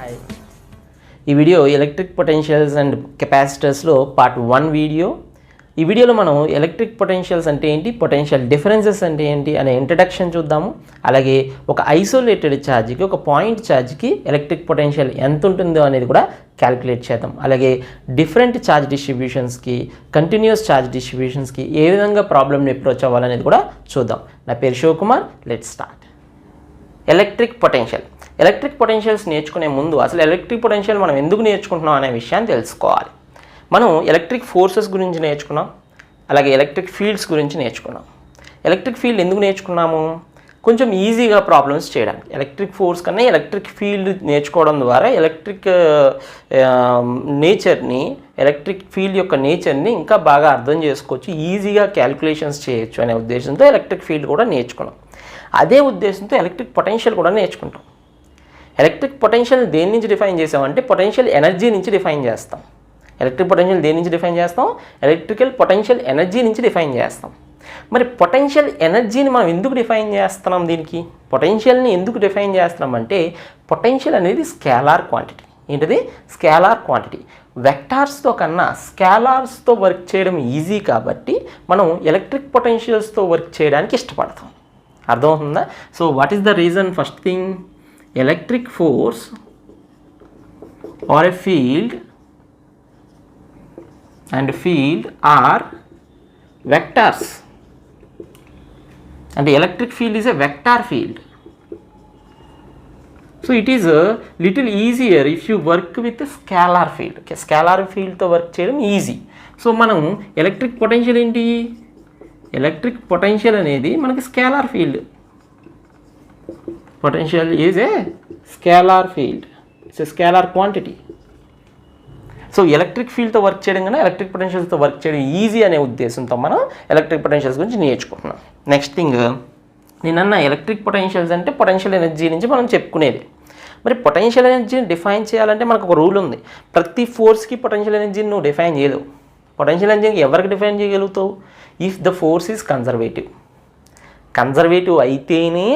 Hi, ఈ video electric potentials and కెపాసిటర్స్లో part 1 video. ఈ వీడియోలో మనం ఎలక్ట్రిక్ పొటెన్షియల్స్ అంటే ఏంటి, పొటెన్షియల్ డిఫరెన్సెస్ అంటే ఏంటి అనే ఇంట్రడక్షన్ చూద్దాము. అలాగే ఒక ఐసోలేటెడ్ ఛార్జ్కి, ఒక పాయింట్ ఛార్జ్కి ఎలక్ట్రిక్ పొటెన్షియల్ ఎంత ఉంటుందో అనేది కూడా క్యాలిక్యులేట్ చేద్దాం. అలాగే డిఫరెంట్ ఛార్జ్ డిస్ట్రిబ్యూషన్స్కి, కంటిన్యూస్ ఛార్జ్ డిస్ట్రిబ్యూషన్స్కి ఏ విధంగా ప్రాబ్లమ్ని అప్రోచ్ అవ్వాలనేది కూడా చూద్దాం. నా పేరు Shivakumar. Let's start. Electric potentials నేర్చుకునే ముందు అసలు ఎలక్ట్రిక్ పొటెన్షియల్ మనం ఎందుకు నేర్చుకుంటున్నాం అనే విషయాన్ని తెలుసుకోవాలి. మనం ఎలక్ట్రిక్ ఫోర్సెస్ గురించి నేర్చుకున్నాం, అలాగే ఎలక్ట్రిక్ ఫీల్డ్స్ గురించి నేర్చుకున్నాం. ఎలక్ట్రిక్ ఫీల్డ్ ఎందుకు నేర్చుకున్నాము, కొంచెం ఈజీగా ప్రాబ్లమ్స్ చేయడానికి. ఎలక్ట్రిక్ ఫోర్స్ కన్నా ఎలక్ట్రిక్ ఫీల్డ్ నేర్చుకోవడం ద్వారా ఎలక్ట్రిక్ నేచర్ని, ఎలక్ట్రిక్ ఫీల్డ్ యొక్క నేచర్ని ఇంకా బాగా అర్థం చేసుకోవచ్చు, ఈజీగా క్యాలిక్యులేషన్స్ చేయొచ్చు అనే ఉద్దేశంతో ఎలక్ట్రిక్ ఫీల్డ్ కూడా నేర్చుకున్నాం. అదే ఉద్దేశంతో ఎలక్ట్రిక్ పొటెన్షియల్ కూడా నేర్చుకుంటాం. ఎలక్ట్రిక్ పొటెన్షియల్ దేని నుంచి డిఫైన్ చేసామంటే పొటెన్షియల్ ఎనర్జీ నుంచి డిఫైన్ చేస్తాం. ఎలక్ట్రిక్ పొటెన్షియల్ దేని నుంచి డిఫైన్ చేస్తాం, ఎలక్ట్రికల్ పొటెన్షియల్ ఎనర్జీ నుంచి డిఫైన్ చేస్తాం. మరి పొటెన్షియల్ ఎనర్జీని మనం ఎందుకు డిఫైన్ చేస్తున్నాం, దీనికి పొటెన్షియల్ని ఎందుకు డిఫైన్ చేస్తున్నాం అంటే పొటెన్షియల్ అనేది స్కేలార్ క్వాంటిటీ. ఏంటిది? Scalar quantity. వెక్టార్స్తో కన్నా స్కేలార్స్తో వర్క్ చేయడం ఈజీ కాబట్టి మనం ఎలక్ట్రిక్ పొటెన్షియల్స్తో వర్క్ చేయడానికి ఇష్టపడతాం. అర్థమవుతుందా? So what is the reason? First thing, electric force or a field and field are vectors. And the electric field is a vector field. So it is a little easier if you work with a scalar field. Okay, scalar field to work చేయడం easy. So మనం electric potential ఏంటి, electric potential అనేది మనకి scalar field. Potential is a scalar field, it's a scalar quantity. So electric ఫీల్డ్తో work చేయడం కన్నా electric పొటెన్షియల్స్తో work చేయడం ఈజీ అనే ఉద్దేశంతో మనం ఎలక్ట్రిక్ పొటెన్షియల్స్ గురించి నేర్చుకుంటున్నాం. నెక్స్ట్ థింగ్, నేనన్న ఎలక్ట్రిక్ పొటెన్షియల్స్ అంటే పొటెన్షియల్ ఎనర్జీ నుంచి మనం చెప్పుకునేది. మరి పొటెన్షియల్ ఎనర్జీని డిఫైన్ చేయాలంటే మనకు ఒక రూల్ ఉంది. ప్రతి ఫోర్స్కి పొటెన్షియల్ ఎనర్జీని నువ్వు డిఫైన్ చేయలేవు. పొటెన్షియల్ ఎనర్జీని ఎవరికి డిఫైన్ చేయగలుగుతావు? If the force is conservative అయితేనే,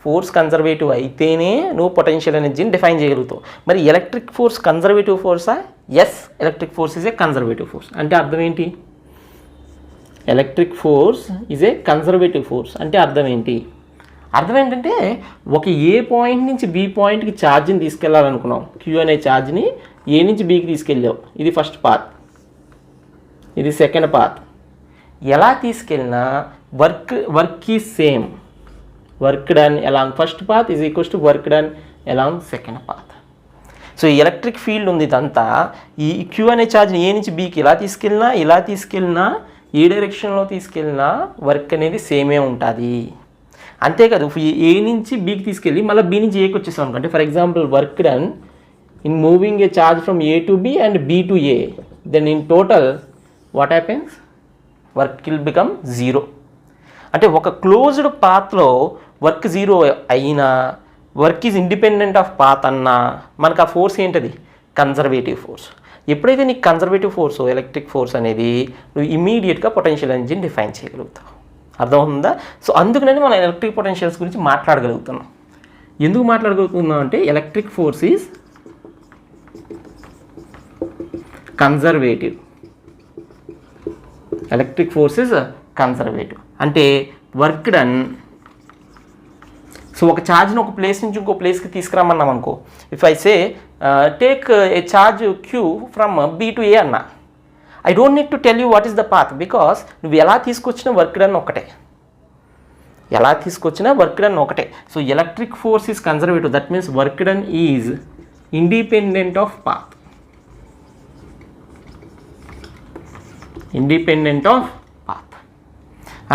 ఫోర్స్ కన్జర్వేటివ్ అయితేనే నువ్వు పొటెన్షియల్ ఎనర్జీని డిఫైన్ చేయగలుగుతావు. మరి ఎలక్ట్రిక్ ఫోర్స్ కన్జర్వేటివ్ ఫోర్సా? Yes, electric force is a conservative force. అంటే అర్థం ఏంటి? Electric force is a conservative force అంటే అర్థం ఏంటి? అర్థం ఏంటంటే ఒక ఏ పాయింట్ నుంచి బి పాయింట్కి ఛార్జ్ని తీసుకెళ్ళాలనుకున్నాం. క్యూ అనే ఛార్జ్ని ఏ నుంచి బీకి తీసుకెళ్ళావు. ఇది ఫస్ట్ పాత్, ఇది సెకండ్ పాత్. ఎలా తీసుకెళ్ళినా work is same. Work done along first path is equals to work done along second path. So electric field ఉంది ఇదంతా. ఈ క్యూ అనే ఛార్జ్ని ఏ నుంచి బీకి ఇలా తీసుకెళ్ళినా ఏ డైరెక్షన్లో తీసుకెళ్ళినా వర్క్ అనేది సేమే ఉంటుంది. అంతేకాదు, ఏ నుంచి బీకి తీసుకెళ్ళి మళ్ళీ బీ నుంచి ఏకి వచ్చేసాం అనుకోండి. For example, work done in moving a charge from A to B and B to A, then in total what happens? Work will become 0. అంటే ఒక క్లోజ్డ్ పాత్లో వర్క్ 0 అయినా, work is independent of path అన్నా మనకు ఆ force ఏంటది? Conservative force. ఎప్పుడైతే నీకు కన్జర్వేటివ్ ఫోర్స్, ఎలక్ట్రిక్ ఫోర్స్ అనేది, నువ్వు ఇమీడియట్గా పొటెన్షియల్ ఎనర్జీని డిఫైన్ చేయగలుగుతావు. అర్థమవుతుందా? సో అందుకనే మనం ఎలక్ట్రిక్ పొటెన్షియల్స్ గురించి మాట్లాడగలుగుతున్నాం. ఎందుకు మాట్లాడగలుగుతున్నాం అంటే electric force is conservative. Electric force is conservative అంటే వర్క్ డన్. సో ఒక ఛార్జ్ని ఒక ప్లేస్ నుంచి ఇంకో ప్లేస్కి తీసుకురామన్నాం అనుకో. If I say take a charge q from B to A అన్నా, I don't need to tell you what is the path, because నువ్వు ఎలా తీసుకొచ్చినా వర్క్ డన్ ఒకటే. So electric force is conservative, that means work done is independent of path.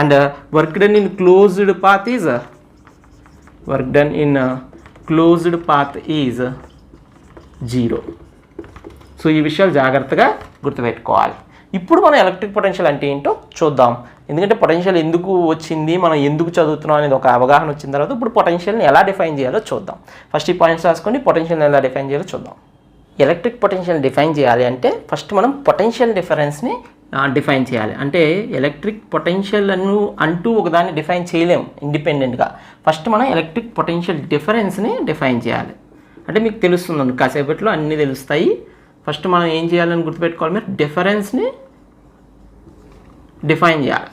And work done in closed path is 0. So ఈ విషయాలు జాగ్రత్తగా గుర్తుపెట్టుకోవాలి. ఇప్పుడు మనం ఎలక్ట్రిక్ పొటెన్షియల్ అంటే ఏంటో చూద్దాం. ఎందుకంటే పొటెన్షియల్ ఎందుకు వచ్చింది, మనం ఎందుకు చదువుతున్నాం అనేది ఒక అవగాహన వచ్చిన తర్వాత ఇప్పుడు పొటెన్షియల్ని ఎలా డిఫైన్ చేయాలో చూద్దాం. ఫస్ట్ ఈ పాయింట్స్ రాసుకొని పొటెన్షియల్ని ఎలా డిఫైన్ చేయాలో చూద్దాం. ఎలక్ట్రిక్ పొటెన్షియల్ డిఫైన్ చేయాలి అంటే ఫస్ట్ మనం పొటెన్షియల్ డిఫరెన్స్ని డిఫైన్ చేయాలి. అంటే ఎలక్ట్రిక్ పొటెన్షియల్ అంటూ ఒకదాన్ని డిఫైన్ చేయలేము ఇండిపెండెంట్గా. ఫస్ట్ మనం ఎలక్ట్రిక్ పొటెన్షియల్ డిఫరెన్స్ని డిఫైన్ చేయాలి. అంటే మీకు తెలుస్తుందండి, కాసేపట్లో అన్నీ తెలుస్తాయి. ఫస్ట్ మనం ఏం చేయాలని గుర్తుపెట్టుకోవాలి, మీరు డిఫరెన్స్ని డిఫైన్ చేయాలి.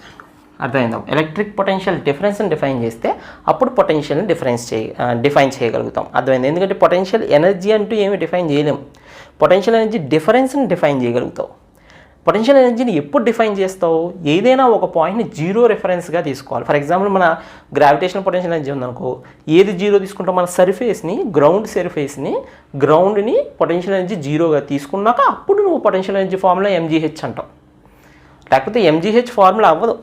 అర్థమైందా? ఎలక్ట్రిక్ పొటెన్షియల్ డిఫరెన్స్ని డిఫైన్ చేస్తే అప్పుడు పొటెన్షియల్ని డిఫైన్ చేయగలుగుతాం. అర్థమైంది? ఎందుకంటే పొటెన్షియల్ ఎనర్జీ అంటూ ఏమి డిఫైన్ చేయలేము. పొటెన్షియల్ ఎనర్జీ డిఫరెన్స్ని డిఫైన్ చేయగలుగుతావు. పొటెన్షియల్ ఎనర్జీని ఎప్పుడు డిఫైన్ చేస్తావు? ఏదైనా ఒక పాయింట్ని జీరో రెఫరెన్స్గా తీసుకోవాలి. ఫర్ ఎగ్జాంపుల్ మన గ్రావిటేషనల్ పొటెన్షియల్ ఎనర్జీ ఉందనుకో, ఏది జీరో తీసుకుంటాం? మన సర్ఫేస్ని, గ్రౌండ్ని పొటెన్షియల్ ఎనర్జీ జీరోగా తీసుకున్నాక అప్పుడు నువ్వు పొటెన్షియల్ ఎనర్జీ ఫార్ములా ఎంజీహెచ్ అంటావు. లేకపోతే ఎంజీహెచ్ ఫార్ములా అవ్వదు.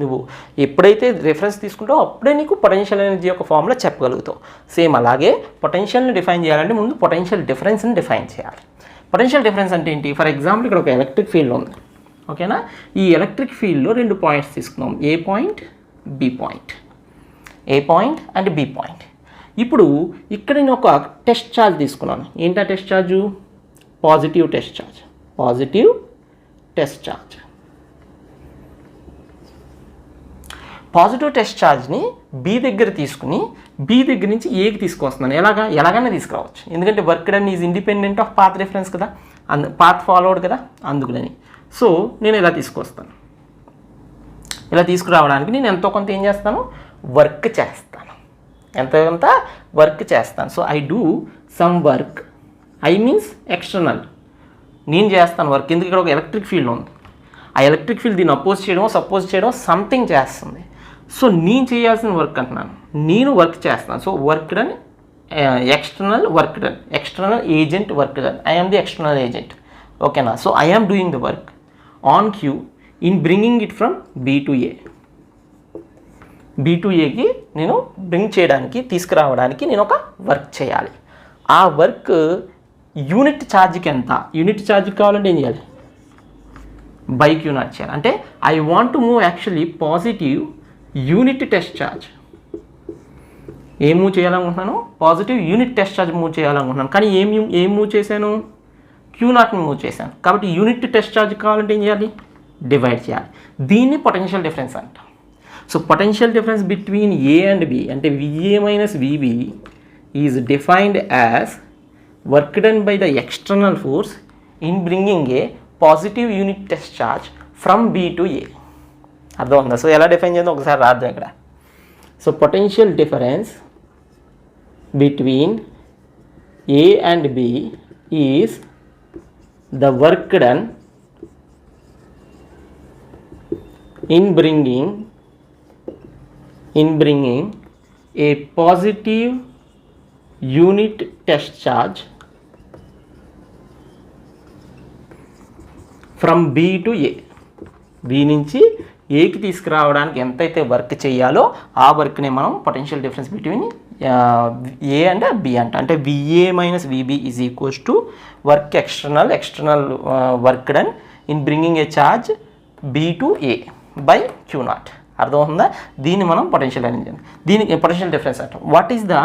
నువ్వు ఎప్పుడైతే రిఫరెన్స్ తీసుకుంటావో అప్పుడే నీకు పొటెన్షియల్ ఎనర్జీ యొక్క ఫార్ములా చెప్పగలుగుతావు. సేమ్ అలాగే పొటెన్షియల్ని డిఫైన్ చేయాలంటే ముందు పొటెన్షియల్ డిఫరెన్స్ని డిఫైన్ చేయాలి. పొటెన్షియల్ డిఫరెన్స్ అంటే ఏంటి? ఫర్ ఎగ్జాంపుల్ ఇక్కడ ఒక ఎలక్ట్రిక్ ఫీల్డ్ ఉంది, ఓకేనా? ఈ ఎలక్ట్రిక్ ఫీల్డ్లో 2 పాయింట్స్ తీసుకుందాం, A point, B point. A point and B point. ఇప్పుడు ఇక్కడ నేను ఒక టెస్ట్ ఛార్జ్ తీసుకున్నాను. ఏంటా test charge? Positive test charge. Positive test charge. Positive test ఛార్జ్ని బి దగ్గర తీసుకుని బి దగ్గర నుంచి ఏకి తీసుకొస్తున్నాను. ఎలాగైనా తీసుకురావచ్చు, ఎందుకంటే work done is independent of path reference కదా, పాత్ ఫాలోవర్డ్ కదా, అందుకని. సో నేను ఇలా తీసుకొస్తాను. ఇలా తీసుకురావడానికి నేను ఎంతో కొంత ఏం చేస్తాను? వర్క్ చేస్తాను. ఎంతో కొంత వర్క్ చేస్తాను. So I do some work. I means external. నేను చేస్తాను వర్క్. ఎందుకు? ఇక్కడ ఒక ఎలక్ట్రిక్ ఫీల్డ్ ఉంది. ఆ ఎలక్ట్రిక్ ఫీల్డ్ దీన్ని అపోజ్ చేయడం, సపోజ్ చేయడం, సంథింగ్ చేస్తుంది. సో నేను చేయాల్సిన వర్క్ అంటున్నాను, నేను వర్క్ చేస్తాను. So work done, external work done, external agent work done. I am the external agent, ఓకేనా? So I am doing the work on q in bringing it from B to A. B to ఏకి నేను bring చేయడానికి, తీసుకురావడానికి నేను ఒక work చేయాలి. ఆ work unit ఛార్జ్కి ఎంత? యూనిట్ ఛార్జ్కి కావాలంటే ఏం చేయాలి? బై క్యూ నాట్ చేయాలి. అంటే I want to move actually positive unit test charge. ఏం మూవ్ చేయాలనుకుంటున్నాను? Positive unit test charge move చేయాలనుకుంటున్నాను. కానీ ఏం మూవ్ చేశాను? క్యూ నాట్ని మూవ్ చేశాను. కాబట్టి యూనిట్ టెస్ట్ ఛార్జ్ కావాలంటే ఏం చేయాలి? డివైడ్ చేయాలి. దీన్ని పొటెన్షియల్ డిఫరెన్స్ అంట. So potential difference between A and B అంటే V A minus V B is defined as work done by the external force in bringing a positive unit test charge from B to A. అర్థం ఉందా? So ఎలా define చేద్దాం ఒకసారి రాద్దాం ఇక్కడ. So potential difference between A and B is the work done in bringing a positive unit test charge from B to A. B నుంచి ఏకి తీసుకురావడానికి ఎంతైతే వర్క్ చేయాలో ఆ వర్క్ని మనం potential difference between A and B అంట. అంటే V A minus V B is equals to work external work done in bringing a charge B to A by queue naught. అర్థమవుతుందా? దీన్ని మనం పొటెన్షియల్ ఎనర్జీ, దీనికి పొటెన్షియల్ డిఫరెన్స్ అంటాం. What is the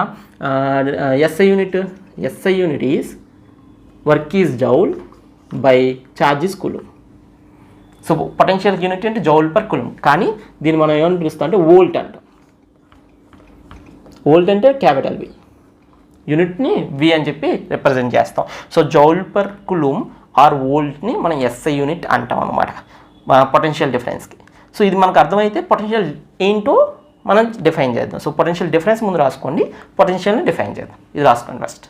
SI unit? SI unit is work is joule by charge is coulomb. So potential unit అంటే joule per coulomb, కానీ దీన్ని మనం ఏమని పిలుస్తాం అంటే వోల్ట్ అంటాం. వోల్ట్ అంటే క్యాపిటల్ వి, యూనిట్ని వి అని చెప్పి రిప్రజెంట్ చేస్తాం. సో జౌల్ పర్ కూలుమ్ ఆర్ వోల్ట్ని మనం ఎస్ఐ యూనిట్ అంటాం అనమాట పొటెన్షియల్ డిఫరెన్స్కి. సో ఇది మనకు అర్థమైతే పొటెన్షియల్ ఏంటో మనం డిఫైన్ చేద్దాం. సో పొటెన్షియల్ డిఫరెన్స్ ముందు రాసుకోండి, పొటెన్షియల్ని డిఫైన్ చేద్దాం. ఇది రాసుకోండి first.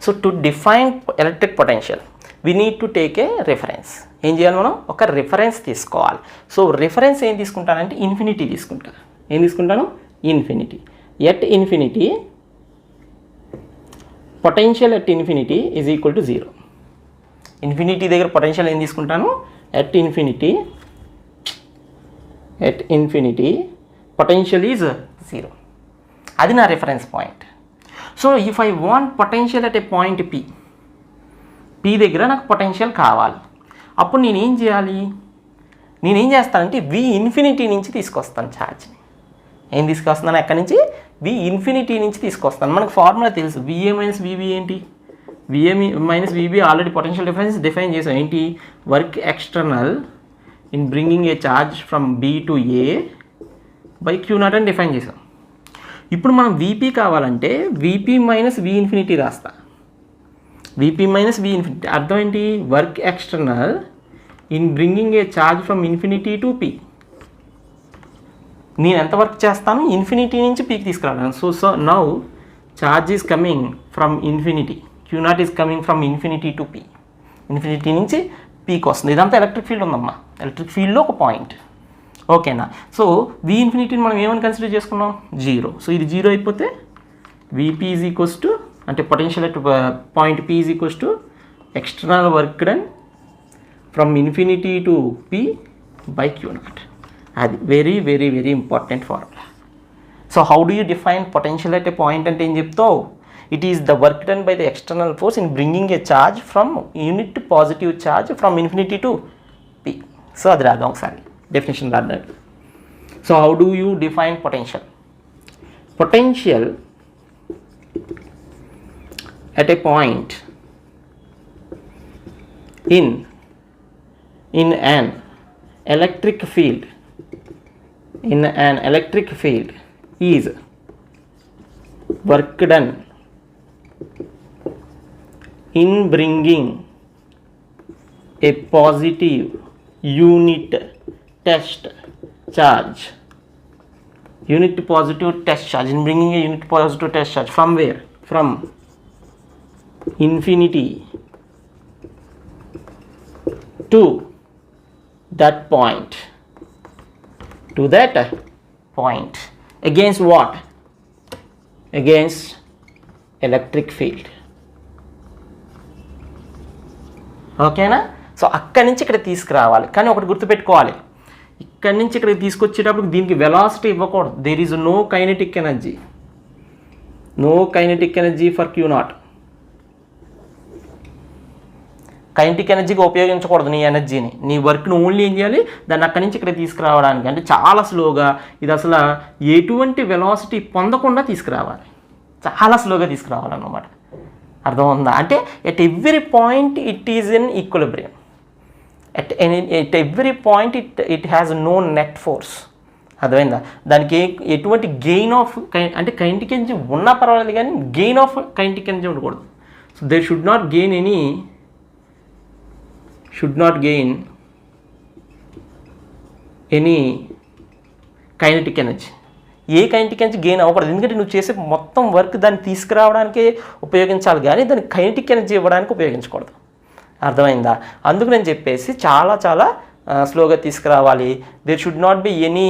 So to define electric potential we need to take a reference. ఏం చేయాలి? మనం ఒక రిఫరెన్స్ తీసుకోవాలి. సో రిఫరెన్స్ ఏం తీసుకుంటానంటే ఇన్ఫినిటీ తీసుకుంటాను. ఏం తీసుకుంటాను? Infinity. At infinity potential at infinity is equal to 0. Infinity దగ్గర పొటెన్షియల్ ఏం తీసుకుంటాను? At infinity potential is 0. అది నా reference point. So if I want potential at a point P దగ్గర నాకు పొటెన్షియల్ కావాలి. అప్పుడు నేనేం చేయాలి? నేనేం చేస్తానంటే వి ఇన్ఫినిటీ నుంచి తీసుకొస్తాను ఛార్జ్ని. ఏం తీసుకొస్తున్నాను? ఎక్కడి నుంచి? వి ఇన్ఫినిటీ నుంచి తీసుకొస్తాను. మనకు ఫార్ములా తెలుసు, విఏ మైనస్ విబి ఏంటి? V A minus V B already potential difference define చేసాం. ఏంటి? Work external in bringing a charge from B to A by queue naught అని డిఫైన్ చేసాం. ఇప్పుడు మనం వీపీ కావాలంటే వీపీ మైనస్ వి ఇన్ఫినిటీ రాస్తా. వీపీ మైనస్ వి ఇన్ఫినిటీ అర్థం ఏంటి? Work external in bringing a charge from infinity to P. నేను ఎంత వర్క్ చేస్తాను? ఇన్ఫినిటీ నుంచి పీకి తీసుకురావడానికి. So now charge is coming from infinity, Q naught is coming from infinity to P. Infinity నుంచి పీకి వస్తుంది. ఇదంతా ఎలక్ట్రిక్ ఫీల్డ్ ఉందమ్మా, ఎలక్ట్రిక్ ఫీల్డ్లో ఒక పాయింట్. ఓకేనా? సో వి ఇన్ఫినిటీని మనం ఏమని కన్సిడర్ చేసుకున్నాం? 0. సో ఇది 0 అయిపోతే విపీ ఈజ్ ఈక్వల్స్ టు, అంటే potential at point P is equals to external work done from infinity to P by queue naught. అది very very very important formula. So how do you define potential at a point అంటే ఏం చెప్తావు? It is the work done by the external force in bringing a charge from unit positive charge from infinity to P. So అది రాద్దాం ఒకసారి, definition రాద్దాం. So how do you define potential? Potential at a point in an electric field is work done in bringing a positive unit test charge in bringing a unit positive test charge from where? From infinity to that point, against what? Against electric field. ఓకేనా? So అక్కడి నుంచి ఇక్కడ తీసుకురావాలి. కానీ ఒకటి గుర్తుపెట్టుకోవాలి, ఇక్కడి నుంచి ఇక్కడికి తీసుకొచ్చేటప్పుడు దీనికి వెలాసిటీ ఇవ్వకూడదు. There is no kinetic energy for Q naught. Kinetic ఎనర్జీగా ఉపయోగించకూడదు నీ ఎనర్జీని. నీ వర్క్ను ఓన్లీ ఏం చేయాలి? దాన్ని అక్కడి నుంచి ఇక్కడ తీసుకురావడానికి, అంటే చాలా స్లోగా, ఇది అసలు ఎటువంటి వెలాసిటీ పొందకుండా తీసుకురావాలి, చాలా స్లోగా తీసుకురావాలన్నమాట. అర్థమవుతుందా? అంటే at every point it is in equilibrium. At every point it has no net force. అర్థమైందా? దానికి ఎటువంటి గెయిన్ ఆఫ్ అంటే కైనెటిక్ ఎనర్జీ ఉన్నా పర్వాలేదు, కానీ గెయిన్ ఆఫ్ కైనెటిక్ ఎనర్జీ ఉండకూడదు. So there should not gain any kinetic energy. ఏ kinetic energy gain అవ్వకూడదు. ఎందుకంటే నువ్వు చేసే మొత్తం వర్క్ దాన్ని తీసుకురావడానికే ఉపయోగించాలి, కానీ దాన్ని కైనెటిక్ ఎనర్జీ ఇవ్వడానికి ఉపయోగించకూడదు. అర్థమైందా? అందుకు నేను చెప్పేసి చాలా చాలా స్లోగా తీసుకురావాలి. There should not be any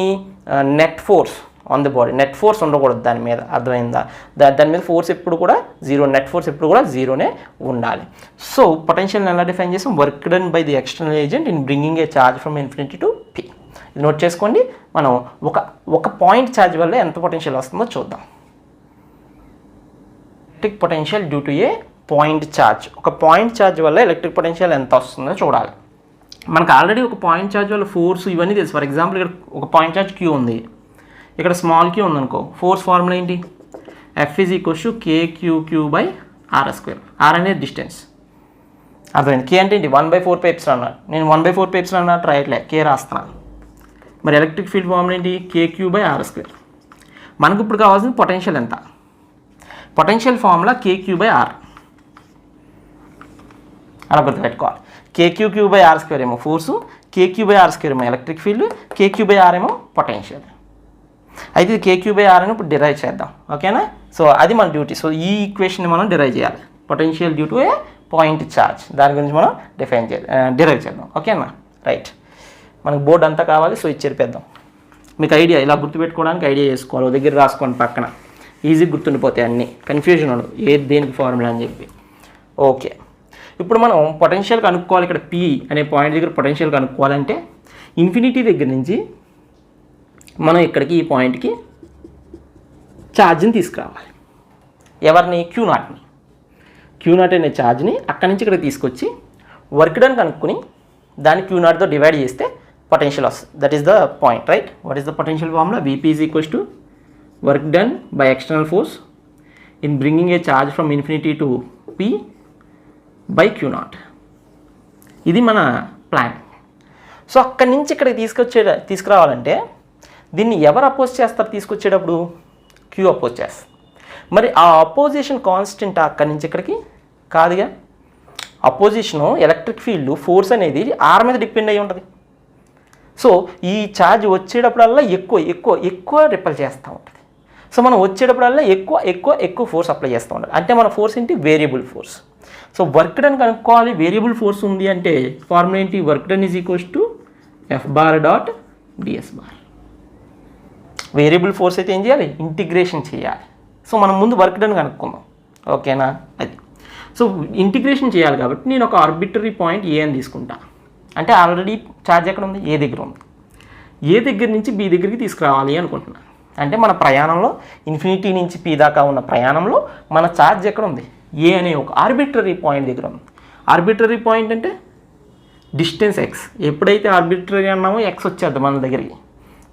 net force on the body. Net force ఉండకూడదు దాని మీద. అర్థమైందా? దాని మీద ఫోర్స్ ఎప్పుడు కూడా 0, నెట్ ఫోర్స్ ఎప్పుడు కూడా 0నే ఉండాలి. సో పొటెన్షియల్ని ఎలా డిఫైన్ చేసాం? Work done by the external agent in bringing a charge from infinity to P. ఇది నోట్ చేసుకోండి. మనం ఒక పాయింట్ ఛార్జ్ వల్ల ఎంత పొటెన్షియల్ వస్తుందో చూద్దాం. Electric potential due to a point charge. ఒక పాయింట్ ఛార్జ్ వల్ల ఎలక్ట్రిక్ పొటెన్షియల్ ఎంత వస్తుందో చూడాలి. మనకు ఆల్రెడీ ఒక పాయింట్ ఛార్జ్ వల్ల ఫోర్స్ ఇవన్నీ తెలుసు. ఫర్ ఎగ్జాంపుల్ ఇక్కడ ఒక పాయింట్ ఛార్జ్ క్యూ ఉంది, ఇక్కడ స్మాల్ క్యూ ఉందనుకో. ఫోర్స్ ఫార్ములా ఏంటి? F is equals to KQ/r². R అనేది డిస్టెన్స్. అర్థమైంది? కే అంటే ఏంటి? 1/4πε అన్నాడు. నేను 1/4πε అన్నట్టు రాయట్లే, కే రాస్తున్నాను. మరి ఎలక్ట్రిక్ ఫీల్డ్ ఫార్ములా ఏంటి? KQ/r². మనకు ఇప్పుడు కావాల్సింది పొటెన్షియల్ ఎంత? Potential formula KQ/r. అలా గుర్తుపెట్టుకోవాలి. KQ/r² ఏమో ఫోర్సు, KQ/r² ఏమో ఎలక్ట్రిక్ ఫీల్డ్, KQ/r ఏమో పొటెన్షియల్. అయితే ఇది KQ/r అని ఇప్పుడు డిరైవ్ చేద్దాం. ఓకేనా? సో అది మన డ్యూటీ. సో ఈ ఈక్వేషన్ని మనం డిరైవ్ చేయాలి. Potential due to a point charge, దాని గురించి మనం డిరైవ్ చేద్దాం. ఓకేనా? రైట్. మనకు బోర్డు అంతా కావాలి. సో ఇచ్చేరిపేద్దాం. మీకు ఐడియా ఇలా గుర్తుపెట్టుకోవడానికి ఐడియా చేసుకోవాలి. దగ్గర రాసుకోండి పక్కన, ఈజీగా గుర్తుండిపోతాయి అన్నీ, కన్ఫ్యూజన్ ఉండదు ఏది దేనికి ఫార్ములా అని చెప్పి. ఓకే, ఇప్పుడు మనం పొటెన్షియల్ కనుక్కోవాలి. ఇక్కడ పీ అనే పాయింట్ దగ్గర పొటెన్షియల్ కనుక్కోవాలంటే ఇన్ఫినిటీ దగ్గర నుంచి మనం ఇక్కడికి ఈ పాయింట్కి ఛార్జ్ని తీసుకురావాలి. ఎవరిని? Q0ని. Q0 అనే ఛార్జ్ని అక్కడి నుంచి ఇక్కడ తీసుకొచ్చి వర్క్ డన్ కనుక్కొని దాన్ని Q0తో డివైడ్ చేస్తే పొటెన్షియల్ వస్తుంది. That is the point, right? What is the potential formula? VP is equals to work done by external force in bringing a charge from infinity to P by Q0. ఇది మన plan. So అక్కడి నుంచి ఇక్కడికి తీసుకురావాలంటే దీన్ని ఎవరు oppose చేస్తారు తీసుకొచ్చేటప్పుడు? Queue oppose చేస్తుంది. మరి ఆ అపోజిషన్ కాన్స్టెంట్ అక్కడి నుంచి ఇక్కడికి కాదుగా. అపోజిషను ఎలక్ట్రిక్ ఫీల్డ్ ఫోర్స్ అనేది ఆర్ మీద డిపెండ్ అయ్యి ఉంటుంది. సో ఈ ఛార్జ్ వచ్చేటప్పుడల్లా ఎక్కువ ఎక్కువ ఎక్కువ రిపెల్ చేస్తూ ఉంటుంది. సో మనం వచ్చేటప్పుడల్లా ఎక్కువ ఎక్కువ ఎక్కువ ఫోర్స్ అప్లై చేస్తూ ఉండాలి. అంటే మన ఫోర్స్ ఏంటి? Variable force. So work done కనుక్కోవాలి. వేరియబుల్ ఫోర్స్ ఉంది అంటే ఫార్ములా ఏంటి? Work done is equals to F bar dot D S bar. Variable force అయితే ఏం చేయాలి? ఇంటిగ్రేషన్ చేయాలి. సో మనం ముందు వర్క్ డన్ కనుక్కుందాం. ఓకేనా? అది సో ఇంటిగ్రేషన్ చేయాలి కాబట్టి నేను ఒక ఆర్బిటరీ పాయింట్ ఏ అని తీసుకుంటా. అంటే ఆల్రెడీ ఛార్జ్ ఎక్కడ ఉంది? ఏ దగ్గర ఉంది. ఏ దగ్గర నుంచి బి దగ్గరికి తీసుకురావాలి అనుకుంటున్నాను. అంటే మన ప్రయాణంలో ఇన్ఫినిటీ నుంచి పి దాకా ఉన్న ప్రయాణంలో మన ఛార్జ్ ఎక్కడ ఉంది? ఏ అనే ఒక ఆర్బిటరీ పాయింట్ దగ్గర ఉంది. ఆర్బిటరీ పాయింట్ అంటే డిస్టెన్స్ ఎక్స్. ఎప్పుడైతే ఆర్బిటరీ అన్నామో ఎక్స్ వచ్చేద్ది మన దగ్గరికి.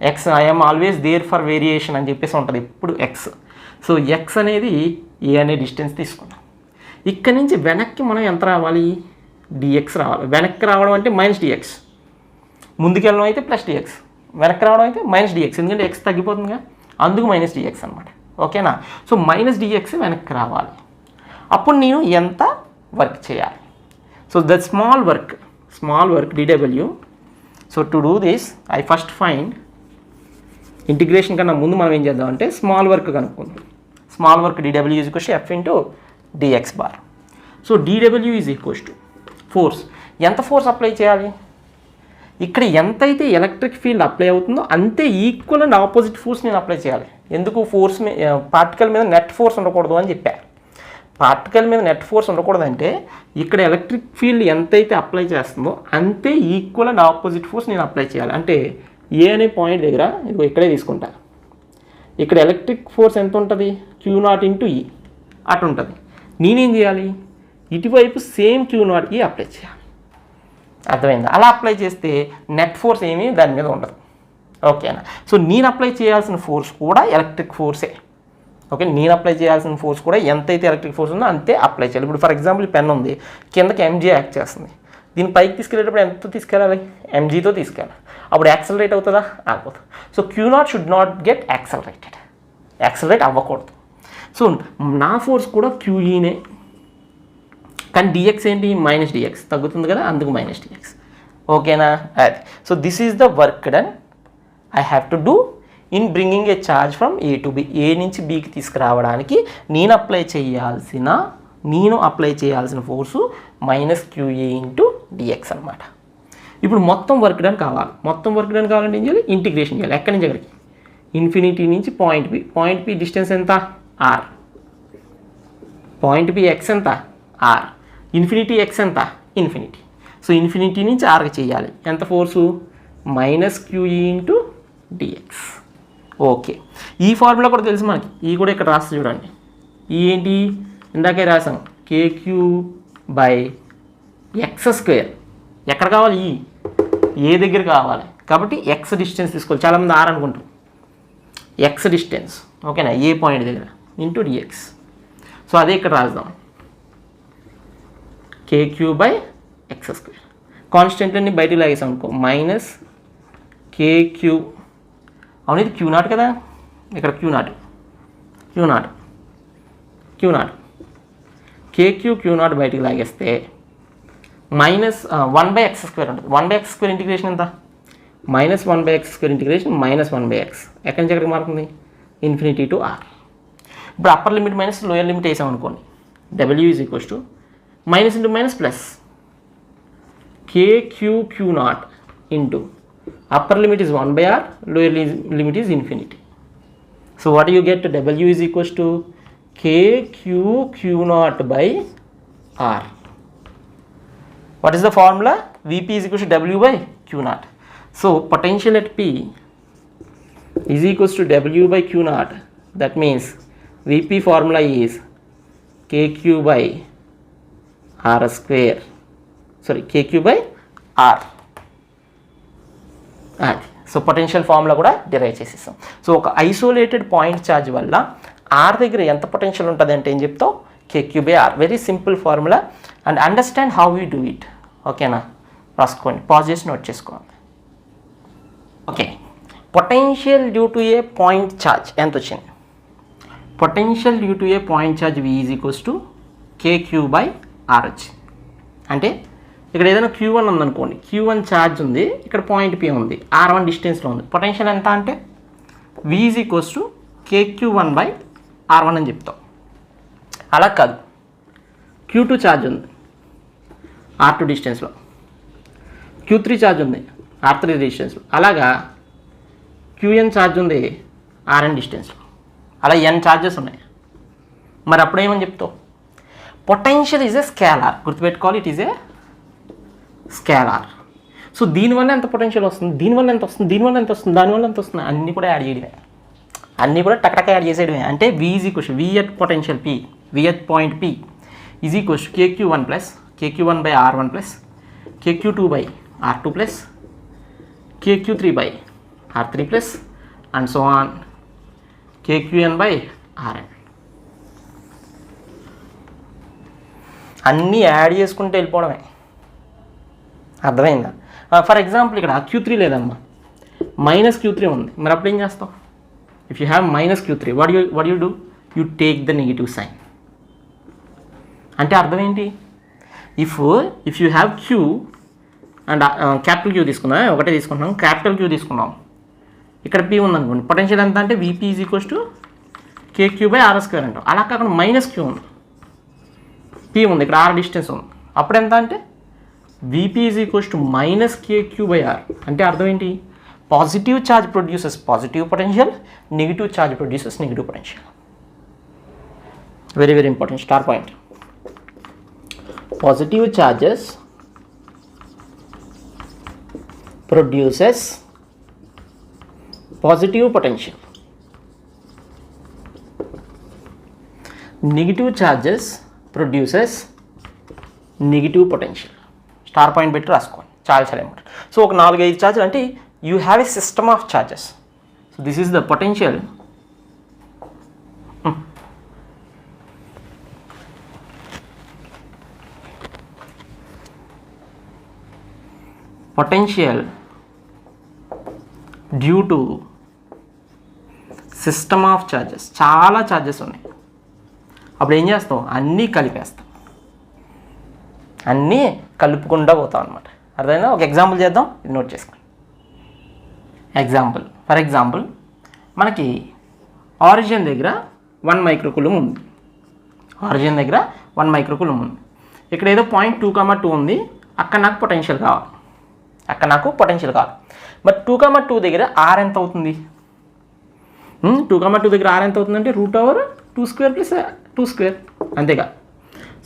X I'm always there for variation అని చెప్పేసి ఉంటుంది ఎప్పుడు ఎక్స్. సో ఎక్స్ అనేది ఏ అనే డిస్టెన్స్ తీసుకున్నాం. ఇక్కడ నుంచి వెనక్కి మనం ఎంత రావాలి? డిఎక్స్ రావాలి. వెనక్కి రావడం అంటే మైనస్ డిఎక్స్. ముందుకెళ్ళడం అయితే ప్లస్ డిఎక్స్, వెనక్కి రావడం అయితే మైనస్ డిఎక్స్. ఎందుకంటే ఎక్స్ తగ్గిపోతుందిగా, అందుకు మైనస్ డిఎక్స్ అనమాట. ఓకేనా? సో మైనస్ డిఎక్స్ వెనక్కి రావాలి. అప్పుడు నేను ఎంత వర్క్ చేయాలి? So that small work D W. So to do this I first find integration కన్నా ముందు మనం ఏం చేద్దాం అంటే స్మాల్ వర్క్ కనుక్కుందాం. Small work D W is equals to F into D X bar. So D W is equals to force. ఎంత force apply చేయాలి? ఇక్కడ ఎంతైతే ఎలక్ట్రిక్ ఫీల్డ్ అప్లై అవుతుందో అంతే ఈక్వల్ అండ్ ఆపోజిట్ ఫోర్స్ నేను అప్లై చేయాలి. ఎందుకు? ఫోర్స్ పార్టికల్ మీద నెట్ ఫోర్స్ ఉండకూడదు అని చెప్పారు. పార్టికల్ మీద నెట్ ఫోర్స్ ఉండకూడదంటే ఇక్కడ ఎలక్ట్రిక్ ఫీల్డ్ ఎంతైతే అప్లై చేస్తుందో అంతే ఈక్వల్ అండ్ ఆపోజిట్ ఫోర్స్ నేను అప్లై చేయాలి. అంటే ఏ అనే పాయింట్ దగ్గర ఇదిగో ఇక్కడే తీసుకుంటా. ఇక్కడ ఎలక్ట్రిక్ ఫోర్స్ ఎంత ఉంటుంది? క్యూ నాట్ ఇంటూ ఈ అటు ఉంటుంది. నేనేం చేయాలి? ఇటువైపు సేమ్ క్యూ నాట్కి అప్లై చేయాలి. అర్థమైందా? అలా అప్లై చేస్తే నెట్ ఫోర్స్ ఏమీ దాని మీద ఉండదు. ఓకేనా? సో నేను అప్లై చేయాల్సిన ఫోర్స్ కూడా ఎలక్ట్రిక్ ఫోర్సే. ఓకే, నేను అప్లై చేయాల్సిన ఫోర్స్ కూడా ఎంతైతే ఎలక్ట్రిక్ ఫోర్స్ ఉందో అంతే అప్లై చేయాలి. ఇప్పుడు ఫర్ ఎగ్జాంపుల్ పెన్ ఉంది, కిందకి ఎంజీ యాక్ట్ చేస్తుంది. దీన్ని పైకి తీసుకెళ్ళేటప్పుడు ఎంతో తీసుకెళ్ళాలి? ఎంజీతో తీసుకెళ్ళాలి. అప్పుడు యాక్సలరేట్ అవుతుందా? ఆగిపోతుంది. So Q naught should not get accelerate అవ్వకూడదు. సో నా ఫోర్స్ కూడా క్యూఈనే, కానీ డిఎక్స్ ఏంటి? మైనస్ డిఎక్స్ తగ్గుతుంది కదా, అందుకు మైనస్ డిఎక్స్. ఓకేనా? అది. So this is the work done I have to do in bringing a charge from A to B. A నుంచి బికి తీసుకురావడానికి నేను అప్లై చేయాల్సిన force minus q A into d x అనమాట. ఇప్పుడు మొత్తం వర్క్ డన్ కావాలి. మొత్తం వర్క్ డన్ కావాలంటే ఏం చేయాలి? ఇంటిగ్రేషన్ చేయాలి. ఎక్కడి నుంచి ఎక్కడికి? ఇన్ఫినిటీ నుంచి point P. Point P distance ఎంత? ఆర్. పాయింట్ పి ఎక్స్ ఎంత? ఆర్. ఇన్ఫినిటీ ఎక్స్ ఎంత? ఇన్ఫినిటీ. సో ఇన్ఫినిటీ నుంచి ఆర్కి చేయాలి. ఎంత force? Minus Q E into D X. Okay, ఈ ఫార్ములా కూడా తెలుసు మనకి. ఈ కూడా ఇక్కడ రాస్తే చూడండి. ఈ ఏంటి? ఇందాకే రాసాం, కేక్యూ బై ఎక్స్ స్క్వేర్. ఎక్కడ కావాలి? ఏ దగ్గర కావాలి కాబట్టి ఎక్స్ డిస్టెన్స్ తీసుకోవాలి. చాలామంది ఆర్ అనుకుంటారు. ఎక్స్ డిస్టెన్స్, ఓకేనా, ఏ పాయింట్ దగ్గర ఇంటూ డిఎక్స్. సో అదే ఇక్కడ రాద్దాం, KQ by X square. Constant అన్ని బయటకు లాగేసాం అనుకో, మైనస్ కేక్యూ. అవును, ఇది క్యూ నాట్ కదా, ఇక్కడ q naught k q q naught బయటికి లాగేస్తే మైనస్ 1/x స్క్వేర్ ఉంటుంది. 1/x స్క్వేర్ ఇంటిగ్రేషన్ ఎంత? Minus 1/x square integration minus 1/x. ఎక్కడి నుంచి ఎక్కడికి మారుతుంది? Infinity to R. ఇప్పుడు upper limit minus lower limit వేసాం అనుకోండి, W is equals to minus into minus plus k q q naught into upper limit is 1/r, lower limit is infinity. So what do you get? W is equals to KQ Q naught by R. What is the formula? Vp is equals to W by Q naught. So potential at P is equals to W by Q naught. That means Vp formula is KQ by R square. Sorry, KQ by R. అది. So potential formula కూడా derive చేసేస్తాం. So ఒక isolated point charge వల్ల R దగ్గర ఎంత potential ఉంటుంది అంటే ఏం చెప్తావు? K Q by R. Very simple formula and understand how we do it. ఓకేనా? రాసుకోండి, పాజ్ చేసి నోట్ చేసుకోవాలి. Okay, potential due to a point charge ఎంత వచ్చింది? Potential due to a point charge V is equals to KQ/R వచ్చింది. అంటే ఇక్కడ ఏదైనా Q1 ఉందనుకోండి, Q1 ఛార్జ్ ఉంది, ఇక్కడ పాయింట్ P ఉంది, R1 డిస్టెన్స్లో ఉంది. పొటెన్షియల్ ఎంత అంటే V is equals to KQ1/R1 అని చెప్తాం. అలా కాదు, Q2 ఛార్జ్ ఉంది R2 డిస్టెన్స్లో, Q3 ఛార్జ్ ఉంది R3 డిస్టెన్స్లో, అలాగా Qn ఛార్జ్ ఉంది Rn డిస్టెన్స్లో, అలా n ఛార్జెస్ ఉన్నాయి. మరి అప్పుడు ఏమని చెప్తావు? Potential is a scalar. గుర్తుపెట్టుకోవాలి, it is a scalar. So దీనివల్ల ఎంత పొటెన్షియల్ వస్తుంది, దీనివల్ల ఎంత వస్తుంది, దీనివల్ల ఎంత వస్తుంది, దానివల్ల ఎంత వస్తుంది, అన్నీ కూడా యాడ్ చేయడమే, అన్నీ కూడా టక్ యాడ్ చేసేయడమే. అంటే V is equals V at potential P, V at point P is equals KQ1 plus KQ1/R1 plus KQ2/R2 plus KQ3/R3 plus and so on KQn/Rn. అన్నీ యాడ్ చేసుకుంటే వెళ్ళిపోవడమే. అర్థమైందా? ఫర్ ఎగ్జాంపుల్ ఇక్కడ Q3 లేదమ్మా, -Q3 ఉంది. మరి అప్పుడు ఏం చేస్తావు? If you have -Q3, what you do? You take the negative sign. అంటే అర్థం ఏంటి? If you have Q and capital Q తీసుకున్నాం, ఒకటే తీసుకుంటున్నాం, క్యాపిటల్ Q తీసుకున్నాం, ఇక్కడ P ఉందనుకోండి, పొటెన్షియల్ ఎంత అంటే VP is equals to KQ/R² అంటాం. అలా కాకుండా -Q ఉంది, P ఉంది, ఇక్కడ R డిస్టెన్స్ ఉంది, అప్పుడు ఎంత అంటే VP is equals to -KQ/R. అంటే అర్థం ఏంటి? Positive charge produces positive potential, negative charge produces negative potential. Very very important star point. Positive charges produces positive potential, negative charges produces negative potential. Star point పెట్టి రాసుకోండి, చాలా చాలా important. So ఒక 4-5 charges అంటే you have a system of charges. So this is the potential due to system of charges. చాలా charges ఉన్నాయి, అప్పుడు ఏం చేస్తాం? అన్నీ కలిపేస్తాం, అన్నీ కలుపుకుండా పోతాం అనమాట. అర్థమైనా? ఒక ఎగ్జాంపుల్ చేద్దాం, ఇది నోట్ చేసుకోండి. ఫర్ ఎగ్జాంపుల్ మనకి ఆరిజిన్ దగ్గర 1 మైక్రోకూలుమ్ ఉంది. ఆరిజిన్ దగ్గర 1 మైక్రోకూలుమ్ ఉంది. ఇక్కడ ఏదో పాయింట్ 2,2 ఉంది, అక్కడ నాకు పొటెన్షియల్ కావాలి, బట్ 2,2 దగ్గర R ఎంత అవుతుంది? 2,2 దగ్గర R ఎంత అవుతుందంటే √2² + 2² అంతేగా.